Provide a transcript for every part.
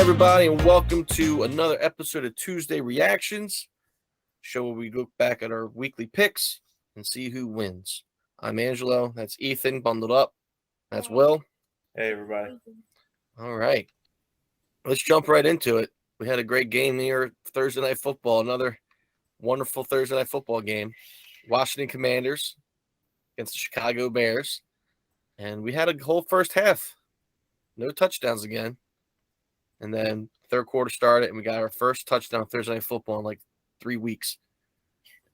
everybody, and welcome to another episode of Tuesday Reactions, show where we look back at our weekly picks and see who wins. I'm Angelo. That's Ethan, bundled up. That's Will. Hey, everybody. All right. Let's jump right into it. We had a great game here, Thursday Night Football, another wonderful Thursday Night Football game. Washington Commanders against the Chicago Bears. And we had a whole first half. No touchdowns again. And then third quarter started, and we got our first touchdown Thursday Night Football in like 3 weeks.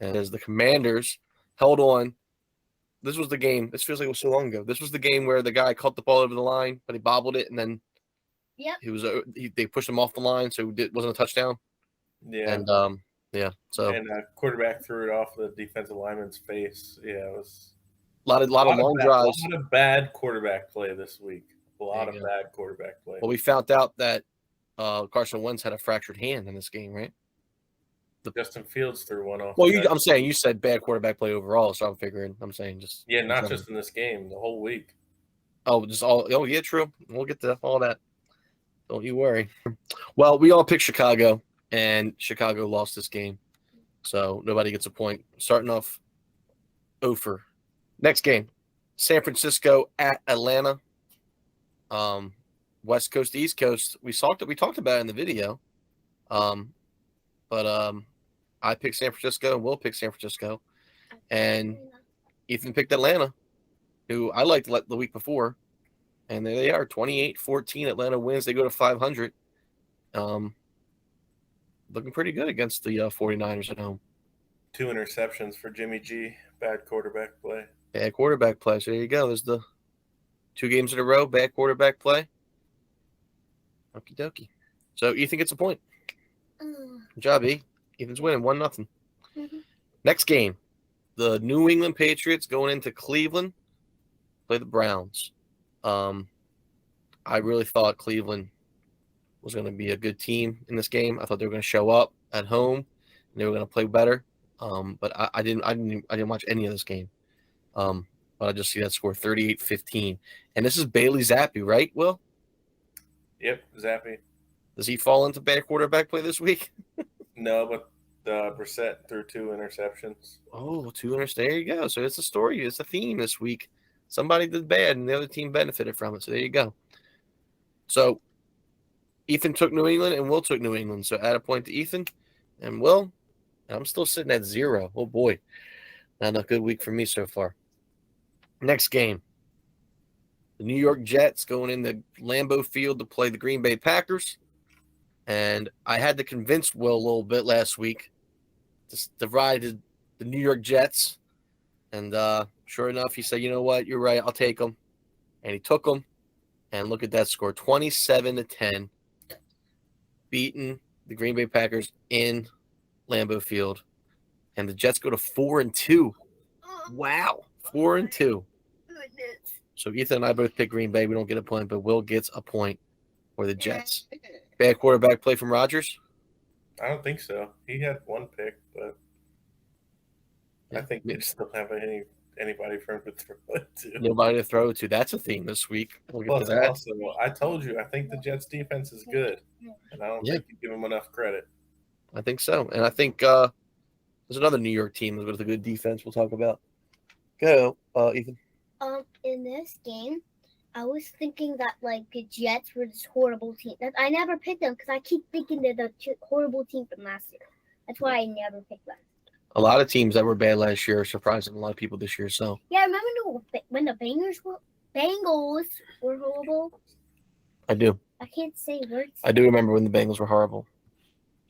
And as the Commanders held on, this was the game. This feels like it was so long ago. This was the game where the guy caught the ball over the line, but he bobbled it, and then they pushed him off the line, so it wasn't a touchdown. Yeah. And so and quarterback threw it off the defensive lineman's face. Yeah, it was a lot of long drives. A lot of bad quarterback play this week. A lot of bad quarterback play. Well, we found out that Carson Wentz had a fractured hand in this game, right? Justin Fields threw one off. Well, I'm saying you said bad quarterback play overall, so I'm saying just not just in this game, the whole week. Oh, yeah, true. We'll get to all that. Don't you worry. Well, we all picked Chicago, and Chicago lost this game, so nobody gets a point. Starting off 0-for. Next game, San Francisco at Atlanta. West Coast, East Coast. We talked about it in the video. But I picked San Francisco, and Will picked San Francisco, and Ethan picked Atlanta, who I liked the week before, and there they are, 28-14. Atlanta wins. They go to 500. Looking pretty good against the 49ers at home. 2 interceptions for Jimmy G. Bad quarterback play. Bad quarterback play. So there you go. There's the 2 games in a row. Bad quarterback play. Okie dokie. So Ethan gets a point. Good job, E. Ethan's winning 1-0. Mm-hmm. Next game, the New England Patriots going into Cleveland, play the Browns. I really thought Cleveland was going to be a good team in this game. I thought they were going to show up at home and they were going to play better. But I didn't watch any of this game. But I just see that score 38-15. And this is Bailey Zappi, right, Will? Yep, Zappi. Does he fall into bad quarterback play this week? No, but Brissett threw 2 interceptions. Oh, 2 interceptions. There you go. So it's a story. It's a theme this week. Somebody did bad, and the other team benefited from it. So there you go. So Ethan took New England, and Will took New England. So add a point to Ethan and Will. I'm still sitting at 0. Oh, boy. Not a good week for me so far. Next game. The New York Jets going into Lambeau Field to play the Green Bay Packers. And I had to convince Will a little bit last week to ride the New York Jets. And sure enough, he said, you know what, you're right, I'll take them. And he took them. And look at that score, 27-10. Beating the Green Bay Packers in Lambeau Field. And the Jets go to 4-2. Wow, 4-2. So Ethan and I both pick Green Bay. We don't get a point, but Will gets a point for the Jets. Bad quarterback play from Rodgers? I don't think so. He had 1 pick, but I think they just don't have anybody for him to throw it to. Nobody to throw it to. That's a theme this week. We'll get to that. Also, I told you, I think the Jets' defense is good, and I don't think you give them enough credit. I think so. And I think there's another New York team with a good defense we'll talk about. Go, Ethan. In this game, I was thinking that the Jets were this horrible team. I never picked them because I keep thinking they're the horrible team from last year. That's why I never picked them. A lot of teams that were bad last year are surprising a lot of people this year. So yeah, remember when the Bengals were horrible? I do. I can't say words. I do remember when the Bengals were horrible.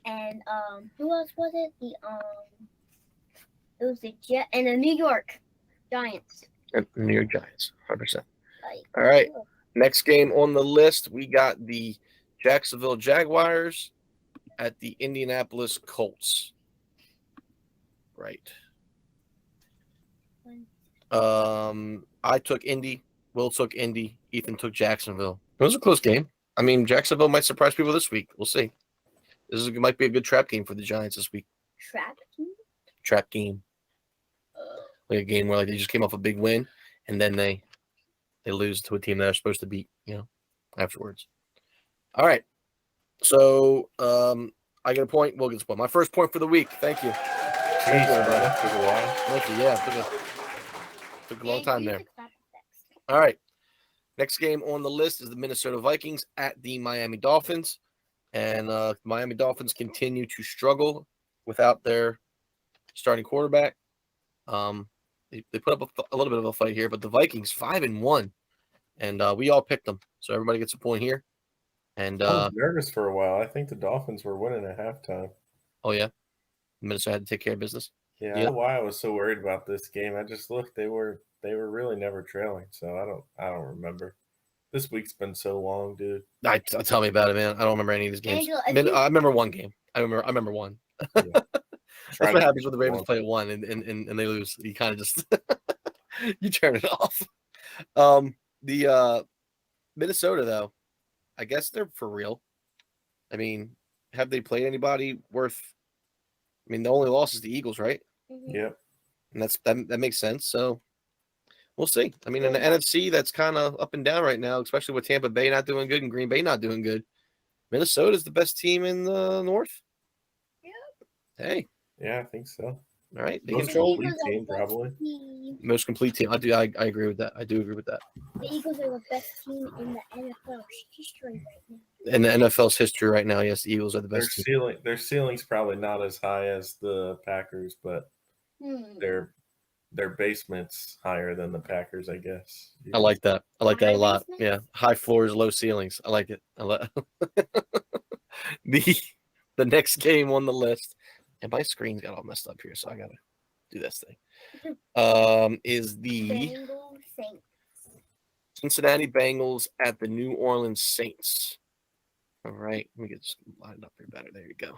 And who else was it? It was the Jets and the New York Giants. And the New York Giants, 100%. All right. Next game on the list, we got the Jacksonville Jaguars at the Indianapolis Colts. Right. I took Indy. Will took Indy. Ethan took Jacksonville. It was a close game. I mean, Jacksonville might surprise people this week. We'll see. Might be a good trap game for the Giants this week. Trap game? Trap game. Like a game where they just came off a big win, and then they lose to a team that they're supposed to beat, afterwards. All right. So I get a point. Will gets a point. My first point for the week. Thank you. Jeez, man, that took a while. Thank you. Yeah, took a long And time you there. took that next. All right. Next game on the list is the Minnesota Vikings at the Miami Dolphins. And Miami Dolphins continue to struggle without their starting quarterback. They put up a little bit of a fight here, but the Vikings 5-1, and we all picked them, so everybody gets a point here. And I was nervous for a while. I think the Dolphins were winning at halftime. oh yeah, Minnesota had to take care of business. Yeah, I Yeah. don't know why I was so worried about this game. I just looked; they were really never trailing. So I don't remember. This week's been so long, dude. Tell me about it, man. I don't remember any of these games. Angela, I remember one game. I remember one. Yeah. That's what happens when the Ravens play at one and they lose. You kind of just you turn it off. The Minnesota though, I guess they're for real. I mean, have they played anybody worth? I mean, the only loss is the Eagles, right? Yep. And that makes sense. So we'll see. I mean, in the NFC, that's kind of up and down right now, especially with Tampa Bay not doing good and Green Bay not doing good. Minnesota's the best team in the North. Yeah. Hey. Yeah, I think so. All right. They Most control complete team, probably. most complete team. I agree with that. I do agree with that. The Eagles are the best team in the NFL history right now. In the NFL's history right now, yes, the Eagles are the best team. Their ceiling's probably not as high as the Packers, but their basement's higher than the Packers, I guess. I like that. I like that a High lot. basements? Yeah, high floors, low ceilings. I like it. The next game on the list, and my screen's got all messed up here, so I gotta do this thing. Is the Bengals Saints. Cincinnati Bengals at the New Orleans Saints. All right, let me get this lined up here better. There you go.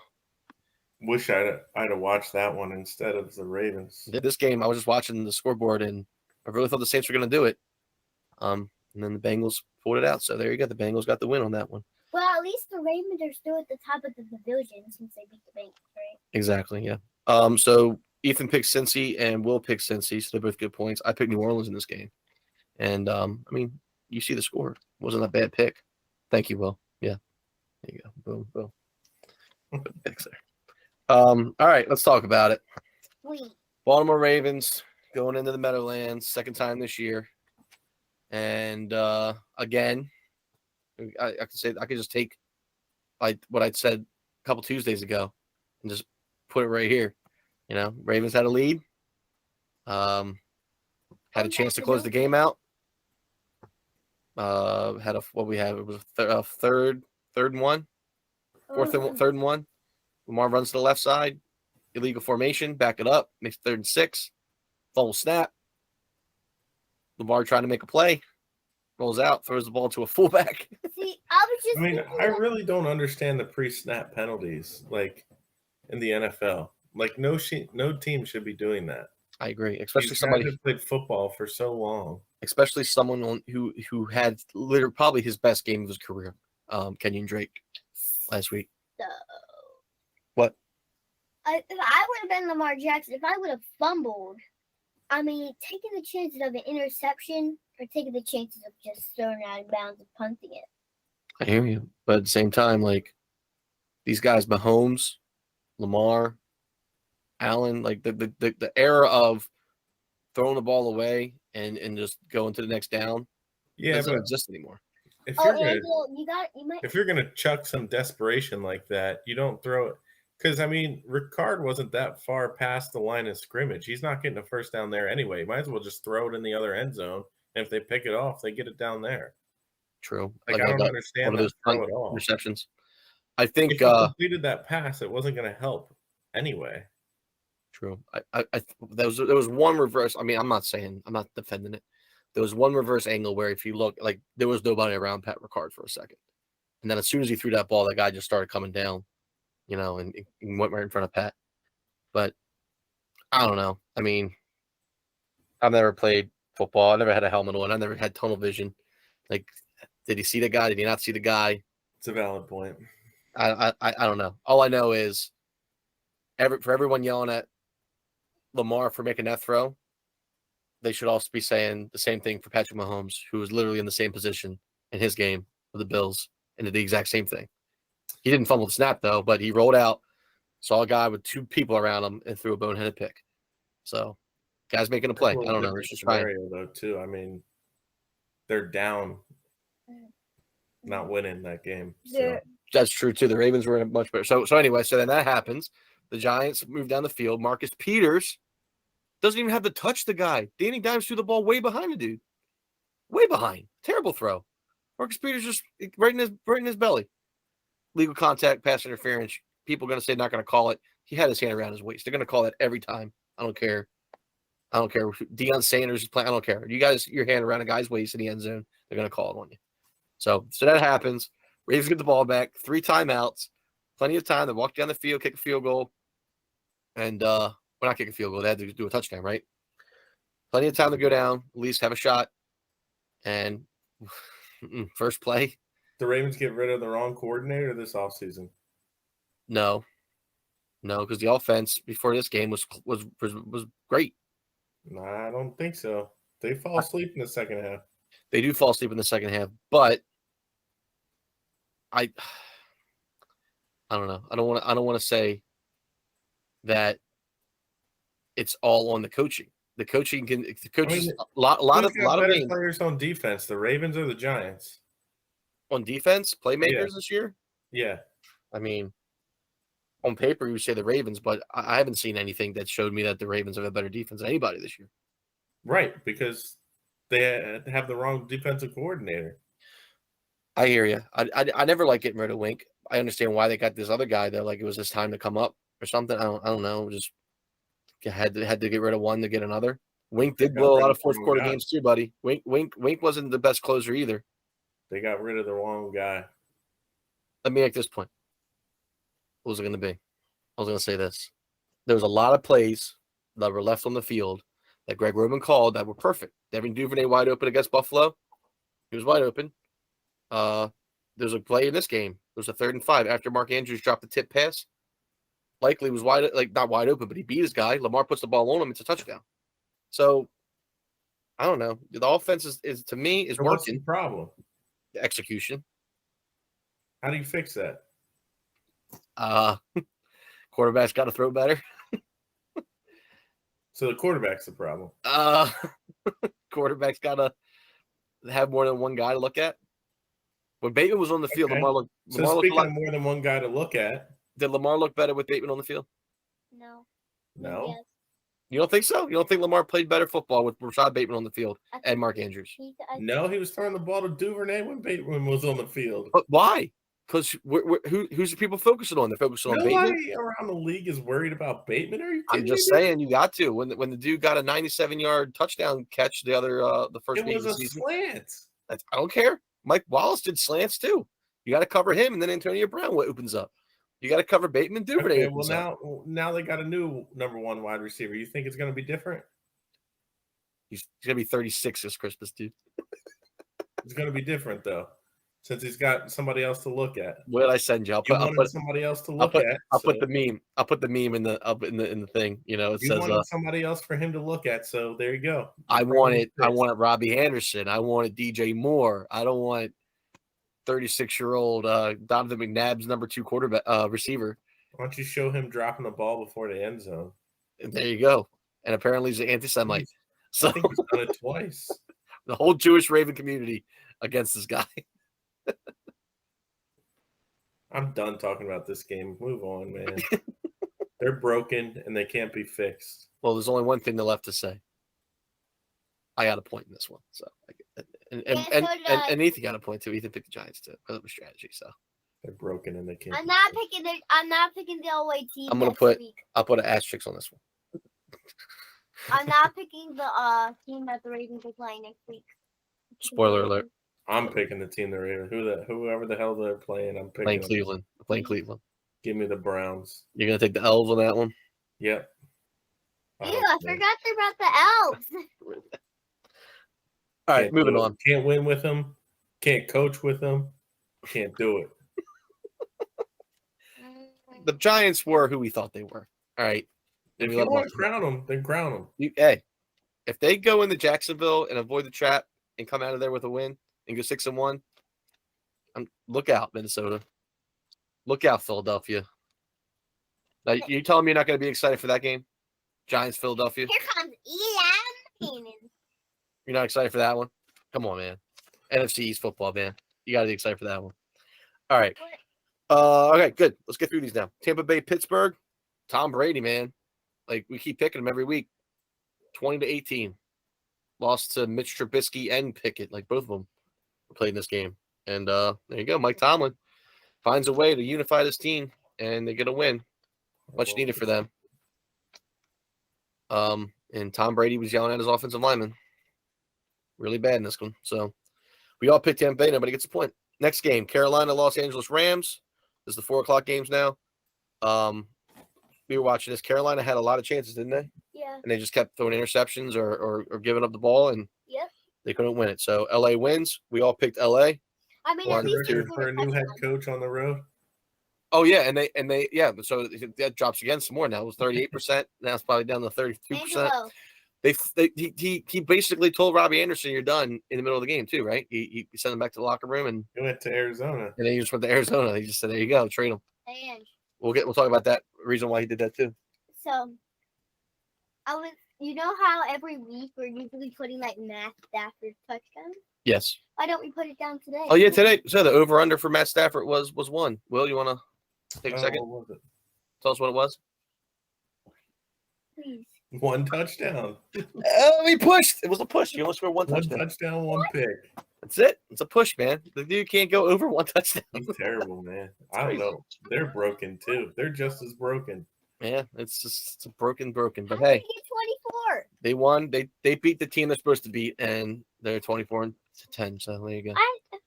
Wish I'd have watched that one instead of the Ravens. This game, I was just watching the scoreboard, and I really thought the Saints were going to do it. And then the Bengals pulled it out. So there you go. The Bengals got the win on that one. Well, at least the Ravens are still at the top of the division since they beat the Bengals, right? Exactly, yeah. So Ethan picked Cincy and Will picked Cincy, so they're both good points. I picked New Orleans in this game. And, I mean, you see the score. It wasn't a bad pick. Thank you, Will. Yeah. There you go. Boom, boom. Good picks there. All right, let's talk about it. Sweet. Baltimore Ravens going into the Meadowlands, second time this year. And again, I could just take what I'd said a couple Tuesdays ago and just put it right here. You know, Ravens had a lead, had a chance to close the game out. Had what we had, it was a third and one, third and one. Lamar runs to the left side, illegal formation, back it up, makes 3rd and 6, fumble snap. Lamar trying to make a play, rolls out, throws the ball to a fullback. See, I mean, I really don't understand the pre-snap penalties like in the NFL. Like no team should be doing that. I agree, especially These somebody guys have played football for so long. Especially someone who had literally probably his best game of his career, Kenyon Drake, last week. What? If I would have been Lamar Jackson, if I would have fumbled, I mean, taking the chances of an interception or taking the chances of just throwing it out of bounds and punting it. I hear you. But at the same time, like, these guys, Mahomes, Lamar, Allen, like the era of throwing the ball away and just going to the next down doesn't exist anymore. If you're gonna chuck some desperation like that, you don't throw it. Because, I mean, Ricard wasn't that far past the line of scrimmage. He's not getting a first down there anyway. Might as well just throw it in the other end zone. And if they pick it off, they get it down there. True. Like I don't understand one of those throw at all. Receptions. I think if you completed that pass, it wasn't going to help anyway. True. There was one reverse. I mean, I'm not defending it. There was one reverse angle where if you look, like, there was nobody around Pat Ricard for a second. And then as soon as he threw that ball, that guy just started coming down. You know, and went right in front of Pat. But I don't know. I mean, I've never played football. I never had a helmet on. I never had tunnel vision. Like, did he see the guy? Did he not see the guy? It's a valid point. I don't know. All I know is for everyone yelling at Lamar for making that throw, they should also be saying the same thing for Patrick Mahomes, who was literally in the same position in his game with the Bills and did the exact same thing. He didn't fumble the snap though, but he rolled out, saw a guy with 2 people around him, and threw a boneheaded pick. So, guys making a That's play. a I little don't know. different It's just fine. scenario though, too. I mean, they're down, not winning that game. So They're- That's true too. The Ravens were in a much better. So anyway, so then that happens. The Giants move down the field. Marcus Peters doesn't even have to touch the guy. Danny Dimes threw the ball way behind the dude. Way behind. Terrible throw. Marcus Peters just right in his belly. Legal contact, pass interference. People are going to say not going to call it. He had his hand around his waist. They're going to call that every time. I don't care. Deion Sanders is playing. I don't care. You guys, your hand around a guy's waist in the end zone, they're going to call it on you. So that happens. Ravens get the ball back. 3 timeouts. Plenty of time to walk down the field, kick a field goal. And we're not kicking a field goal. They had to do a touchdown, right? Plenty of time to go down, at least have a shot. And first play, the Ravens get rid of the wrong coordinator this offseason. no, because the offense before this game was great. Nah, I don't think so. They fall asleep in the second half. They do fall asleep in the second half, but I don't know. I don't want to say that it's all on the coaching. The coaching can. The coaches a lot Who's got of better games players on defense, the Ravens or the Giants? on defense, playmakers Yeah. this year. Yeah. I mean, on paper you say the Ravens, but I haven't seen anything that showed me that the Ravens have a better defense than anybody this year. Right, because they have the wrong defensive coordinator. I hear you. I never like getting rid of Wink. I understand why they got this other guy though. Like it was his time to come up or something. I don't know. Just had to get rid of one to get another. Wink did blow a lot of fourth quarter games too, buddy. Wink wasn't the best closer either. They got rid of the wrong guy. Let me make this point. What was it going to be? I was going to say this. There was a lot of plays that were left on the field that Greg Roman called that were perfect. Devin Duvernay wide open against Buffalo. He was wide open. There's a play in this game. It was a 3rd and 5 after Mark Andrews dropped the tip pass. Likely was not wide open, but he beat his guy. Lamar puts the ball on him. It's a touchdown. So I don't know. The offense is to me is working. What's the problem? The execution. How do you fix that? Quarterback's got to throw better. So the quarterback's the problem. Quarterback's got to have more than one guy to look at. When Bateman was on the field, Okay. Lamar looked Speaking of more than one guy to look at, did Lamar look better with Bateman on the field? No. no. Yes. You don't think so? You don't think Lamar played better football with Rashad Bateman on the field and Mark Andrews? No, he was throwing the ball to Duvernay when Bateman was on the field. But why? Because who's the people focusing on? They're focusing on Bateman. Nobody around the league is worried about Bateman. Are you kidding I'm just me? saying you got to. When the dude got a 97-yard touchdown catch the first It game was of a the season. slant. I don't care. Mike Wallace did slants too. You got to cover him, and then Antonio Brown opens up. You got to cover Bateman. Duvernay Okay, opens well up. now they got a new number 1 wide receiver. You think it's going to be different? He's gonna be 36 this Christmas, dude. It's going to be different though, since he's got somebody else to look at. What did I send you? I'll put somebody else to look at. I'll put the meme. I'll put the meme in the thing. You know, it You says wanted somebody else for him to look at, so there you go. I wanted Robbie Anderson. I wanted DJ Moore. I don't want 36-year-old Donovan McNabb's number 2 quarterback receiver. Why don't you show him dropping the ball before the end zone? And there you go. And apparently he's an anti-Semite. So I think he's done it twice. The whole Jewish Raven community against this guy. I'm done talking about this game. Move on, man. They're broken and they can't be fixed. Well, there's only one thing left to say. I got a point in this one. So and Ethan got a point too. Ethan picked the Giants too because of a strategy. So they're broken and they can't. I'm not picking the away team. I'll put an asterisk on this one. I'm not picking the team that the Ravens are playing next week. Spoiler alert. I'm picking the team they're in. Whoever the hell they're playing, I'm picking. Playing Cleveland. Give me the Browns. You're gonna take the Elves on that one? Yep. Ew, I forgot about the Elves. All right, moving on. Can't win with them. Can't coach with them. Can't do it. The Giants were who we thought they were. All right. If you want to crown them, then crown them. Hey, if they go into Jacksonville and avoid the trap and come out of there with a win and go 6-1, look out, Minnesota. Look out, Philadelphia. Now, you telling me you're not going to be excited for that game? Giants, Philadelphia. Here comes Eli Manning. You're not excited for that one? Come on, man. NFC East football, man. You got to be excited for that one. All right. Okay, good. Let's get through these now. Tampa Bay, Pittsburgh. Tom Brady, man. Like, we keep picking him every week. 20-18. Lost to Mitch Trubisky and Pickett. Like, both of them were playing this game. And there you go. Mike Tomlin finds a way to unify this team, and they get a win. Much needed for them. And Tom Brady was yelling at his offensive lineman. Really bad in this one. So we all picked Tampa Bay. Nobody gets a point. Next game, Carolina, Los Angeles Rams. This is the 4:00 games now. We were watching this. Carolina had a lot of chances, didn't they? Yeah. And they just kept throwing interceptions or giving up the ball, and Yep. they couldn't win it. So LA wins. We all picked LA. I mean, Well, at least Record for a new head coach on the road. Oh yeah, and they yeah. So that drops again some more now. It was 38%. Now it's probably down to 32%. Angelo. He basically told Robbie Anderson, "You're done" in the middle of the game too, right? He sent him back to the locker room, and He went to Arizona. then he just went to Arizona. He just said, "There you go, trade him." And We'll talk about that reason why he did that too. so, you know how every week we're usually putting like Matt Stafford touchdowns? Yes. Why don't we put it down today? Oh yeah, today. So the over under for Matt Stafford was 1. Will, you want to take a second? What was it? Tell us what it was. Please. 1 touchdown. Oh, he pushed. It was a push. You only scored one One touchdown. touchdown, 1 pick. That's it. It's a push, man. The dude can't go over 1 touchdown. He's terrible, man. I don't know. They're broken too. They're just as broken. Yeah, it's a broken. But How hey, did he get 24? they won. They beat the team they're supposed to beat, and they're 24-10. So there you go. How did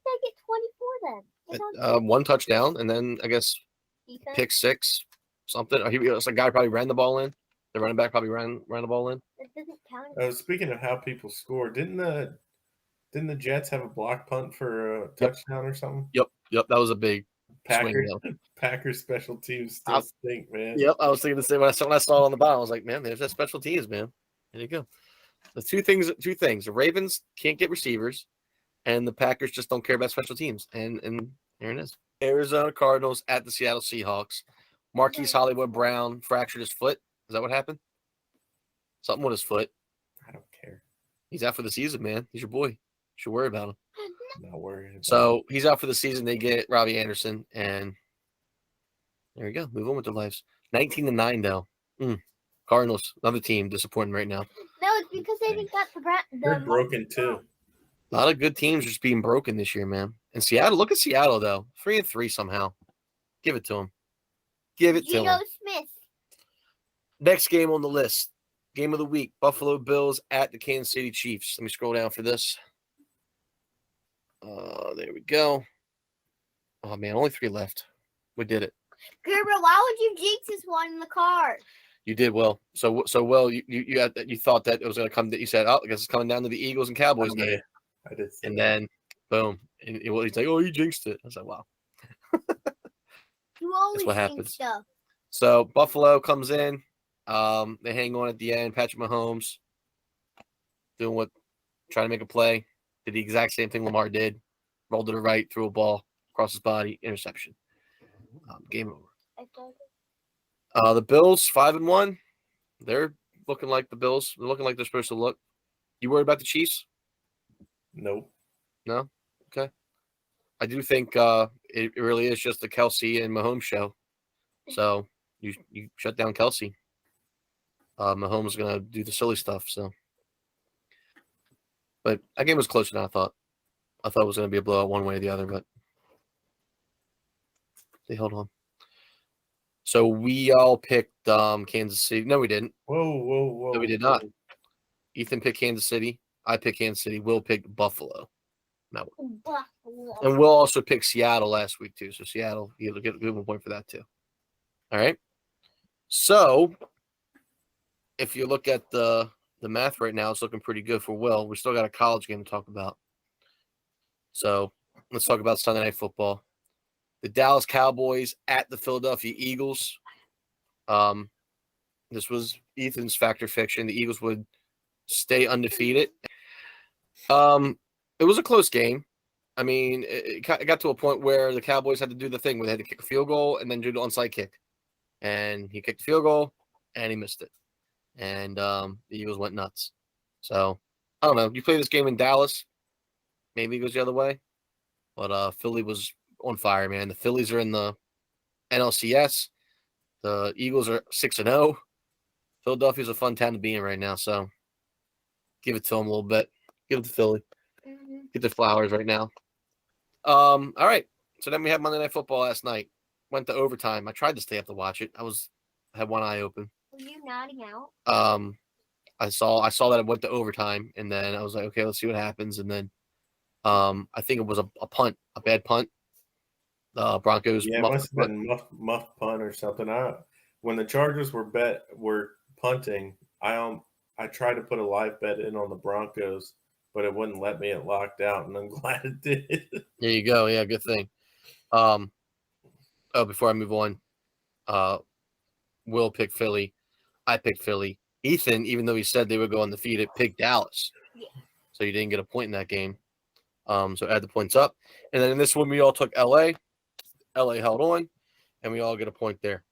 they get 24 then? They don't 1 touchdown, and then I guess defense. pick 6, something. Or a guy probably ran the ball in. The running back probably ran the ball in. That doesn't count. Speaking of how people score, didn't the Jets have a block punt for a touchdown or something? Yep. That was a big swing. Packers special teams still stink, man. Yep, I was thinking the same when I saw it on the bottom. I was like, man, there's that special teams, man. There you go. The two things. The Ravens can't get receivers, and the Packers just don't care about special teams. And there it is. Arizona Cardinals at the Seattle Seahawks. Marquise Hollywood Brown fractured his foot. Is that what happened? Something with his foot. I don't care. He's out for the season, man. He's your boy. You should worry about him. I'm not worried about So he's out for the season. They get Robbie Anderson, and there you go. Move on with their lives. 19-9 though. Cardinals, another team disappointing right now. No, it's because they didn't got They're broken too. A lot of good teams are just being broken this year, man. And Seattle, look at Seattle though, 3-3 somehow. Give it to them. Give it to Geno them. Smith. Next game on the list, game of the week: Buffalo Bills at the Kansas City Chiefs. Let me scroll down for this. There we go. Oh man, only 3 left. We did it. Gerber, why would you jinx this one in the car? You did well. So well, you thought that it was going to come. That you said, oh, I guess it's coming down to the Eagles and Cowboys game. I did. And then, boom. And he's like, oh, you jinxed it. I was like, wow. You always what jinx happens. stuff. So Buffalo comes in. They hang on at the end. Patrick Mahomes trying to make a play. Did the exact same thing Lamar did. Rolled to the right, threw a ball across his body, interception. Game over. The Bills 5-1. They're looking like the Bills. They're looking like they're supposed to look. You worried about the Chiefs? Nope. No? Okay. I do think it really is just the Kelsey and Mahomes show. So you shut down Kelsey. Mahomes is going to do the silly stuff. So, but that game was closer than I thought. I thought it was going to be a blowout one way or the other, but they held on. So we all picked Kansas City. No, we didn't. Whoa. No, we did not. Ethan picked Kansas City. I picked Kansas City. Will picked Buffalo. No. And Will also picked Seattle last week, too. So Seattle, you'll get a good point for that, too. All right. So if you look at the math right now, it's looking pretty good for Will. We still got a college game to talk about. So let's talk about Sunday Night Football. The Dallas Cowboys at the Philadelphia Eagles. This was Ethan's fact or fiction. The Eagles would stay undefeated. It was a close game. I mean, it got to a point where the Cowboys had to do the thing where they had to kick a field goal and then do the onside kick. And he kicked the field goal and he missed it. And the Eagles went nuts. So, I don't know. You play this game in Dallas, maybe it goes the other way. But Philly was on fire, man. The Phillies are in the NLCS. The Eagles are 6-0. Philadelphia's a fun town to be in right now. So, give it to them a little bit. Give it to Philly. Get the flowers right now. All right. So then we had Monday Night Football last night. Went to overtime. I tried to stay up to watch it. I had one eye open. Were you nodding out? I saw that it went to overtime, and then I was like, okay, let's see what happens. And then I think it was a punt, a bad punt. Broncos. Yeah, it must have been muff punt or something. When the Chargers were punting, I tried to put a live bet in on the Broncos, but it wouldn't let me. It locked out, and I'm glad it did. There you go. Yeah, good thing. Before I move on, Will picked Philly. I picked Philly. Ethan, even though he said they would go undefeated, picked Dallas. Yeah. So you didn't get a point in that game. So add the points up. And then in this one, we all took LA. LA held on, and we all get a point there.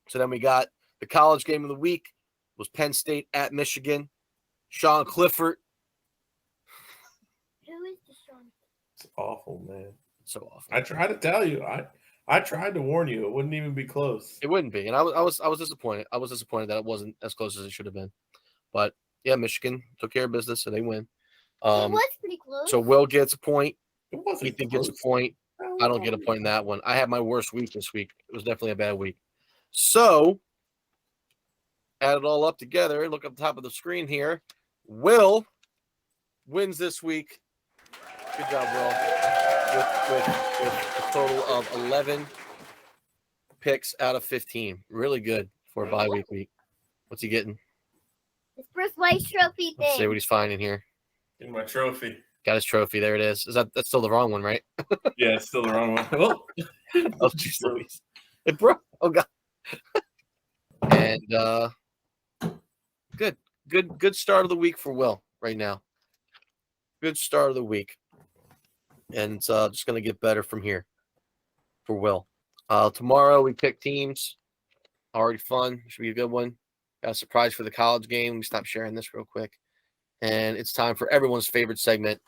So then we got the college game of the week was Penn State at Michigan. Sean Clifford. Who is the Sean? It's awful, man. So awful. I tried to tell you. I tried to warn you. It wouldn't even be close. It wouldn't be, and I was disappointed. I was disappointed that it wasn't as close as it should have been. But yeah, Michigan took care of business, so they win. It was pretty close. So Will gets a point. It wasn't Ethan close. gets a point. I don't get a point in that one. I had my worst week this week. It was definitely a bad week. So add it all up together. Look up the top of the screen here. Will wins this week. Good job, Will. With a total of 11 picks out of 15. Really good for a bye week. What's he getting? His first white trophy Let's see thing. what he's finding here. In my trophy. Got his trophy. There it is. That's still the wrong one, right? Yeah, it's still the wrong one. Oh, Oh, geez Louise. It broke. Oh, God. And good start of the week for Will right now. Good start of the week. And it's just going to get better from here for Will. Tomorrow we pick teams. Already fun. Should be a good one. Got a surprise for the college game. Let me stop sharing this real quick. And it's time for everyone's favorite segment,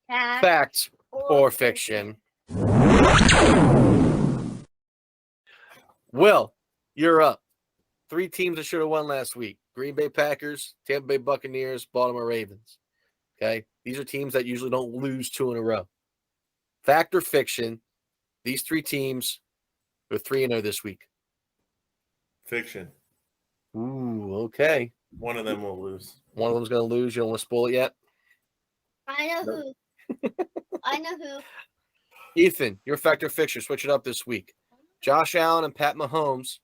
Fact or Fiction. Will, you're up. 3 teams that should have won last week. Green Bay Packers, Tampa Bay Buccaneers, Baltimore Ravens. Okay? These are teams that usually don't lose 2 in a row. Fact or fiction, these 3 teams are 3-0 this week. fiction. Ooh, okay. One of them will lose. One of them's going to lose. You don't want to spoil it yet? I know who. I know who. Ethan, your fact or fiction. Switch it up this week. Josh Allen and Patrick Mahomes,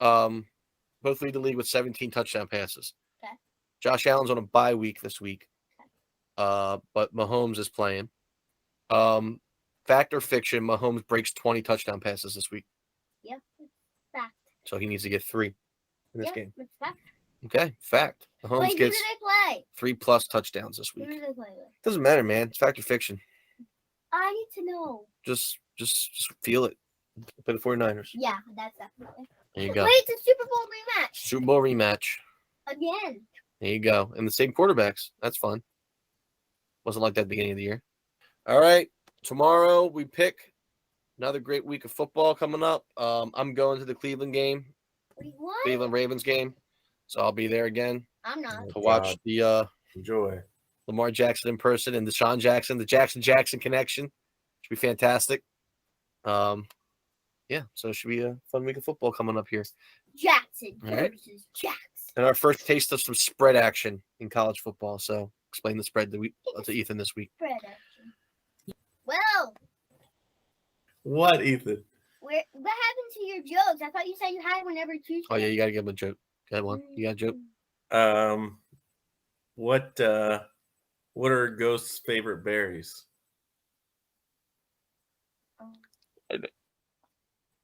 both lead the league with 17 touchdown passes. Okay. Josh Allen's on a bye week this week, but Mahomes is playing. Fact or fiction, Mahomes breaks 20 touchdown passes this week. Yep. Fact. So he needs to get 3 in this Yep, game. it's fact. Okay, fact. Mahomes Wait, who gets did they play? 3+ touchdowns this Who week. did they play with? Doesn't matter, man. It's fact or fiction. I need to know. Just feel it. Play the 49ers. Yeah, that's definitely. There you go. Wait, it's a Super Bowl rematch. Super Bowl rematch. Again. There you go. And the same quarterbacks. That's fun. Wasn't like that at the beginning of the year. All right. Tomorrow we pick another great week of football coming up. I'm going to the Cleveland game, Wait, what? Cleveland Ravens game. So I'll be there again I'm not. to watch the Enjoy. Lamar Jackson in person and Deshaun Jackson, the Jackson connection. Should be fantastic. Yeah, so it should be a fun week of football coming up here. Jackson All right. versus Jackson. And our first taste of some spread action in college football. So explain the spread to Ethan this week. Spread action. Well, What, Ethan? what happened to your jokes? I thought you said you had one every Tuesday. Oh, yeah, you got to give him a joke. Got one? You got a joke? What are Ghost's favorite berries?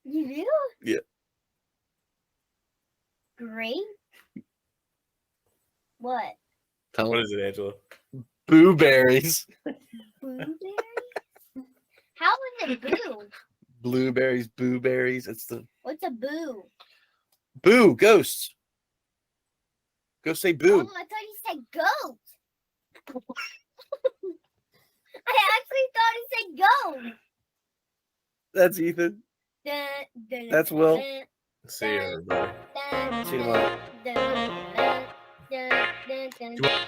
You do? Yeah. Great. What? Tell What him. is it, Angela? Blueberries. Blueberries? How is it boo? Blueberries, blueberries. It's the What's a boo? boo ghosts. Go say boo. Oh, I thought you said goat. I actually thought it said goat. That's Ethan. That's Will. See you, everybody. See you tomorrow. Dun, dun, dun, dun, dun.